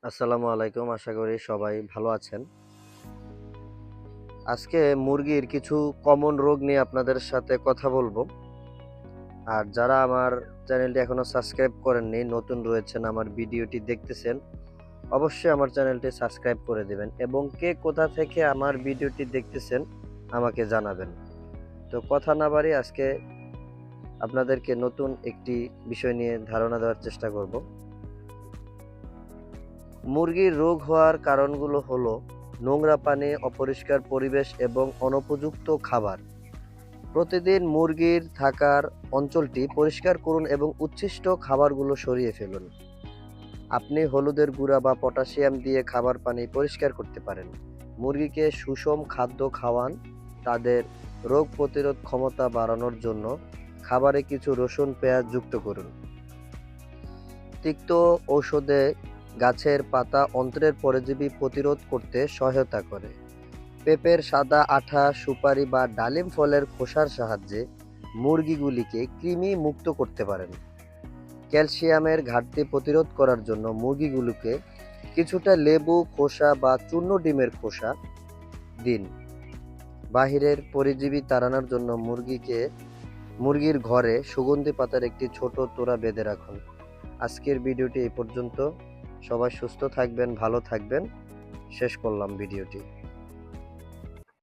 আসসালামু আলাইকুম। আশা করি সবাই ভালো আছেন। আজকে মুরগির কিছু কমন রোগ নিয়ে আপনাদের সাথে কথা বলবো। আর যারা আমার চ্যানেলটি এখনো সাবস্ক্রাইব করেননি, নতুন রয়েছেন, আমার ভিডিওটি দেখতেছেন, অবশ্যই আমার চ্যানেলটি সাবস্ক্রাইব করে দিবেন এবং কে কোথা থেকে আমার ভিডিওটি দেখতেছেন আমাকে জানাবেন। তো কথা না বাড়িয়ে আজকে আপনাদেরকে নতুন একটি বিষয় নিয়ে ধারণা দেওয়ার চেষ্টা করব। মুরগির রোগ হওয়ার কারণগুলো হলো নোংরা পানি, অপরিষ্কার পরিবেশ এবং অনুপযুক্ত খাবার। প্রতিদিন মুরগির থাকার অঞ্চলটি পরিষ্কার করুন এবং উচ্ছিষ্ট খাবারগুলো সরিয়ে ফেলুন। আপনি হলুদের গুঁড়া বা পটাশিয়াম দিয়ে খাবার পানি পরিষ্কার করতে পারেন। মুরগিকে সুষম খাদ্য খাওয়ান। তাদের রোগ প্রতিরোধ ক্ষমতা বাড়ানোর জন্য খাবারে কিছু রসুন, পেঁয়াজ যুক্ত করুন। তিক্ত ঔষধে গাছের পাতা অন্ত্রের পরজীবী প্রতিরোধ করতে সহায়তা করে। পেঁপের সাদা আঠা, সুপারি বা ডালিম ফলের খোসার সাহায্যে মুরগিগুলিকে কৃমি মুক্ত করতে পারেন। ক্যালসিয়ামের ঘাটতি প্রতিরোধ করার জন্য মুরগিগুলোকে কিছুটা লেবু খোসা বা চূর্ণ ডিমের খোসা দিন। বাহিরের পরজীবী তাড়ানোর জন্য মুরগির ঘরে সুগন্ধি পাতার একটি ছোট তোড়া বেঁধে রাখুন। আজকের ভিডিওটি এই পর্যন্ত। সবাই সুস্থ থাকবেন, ভালো থাকবেন। শেষ করলাম ভিডিওটি।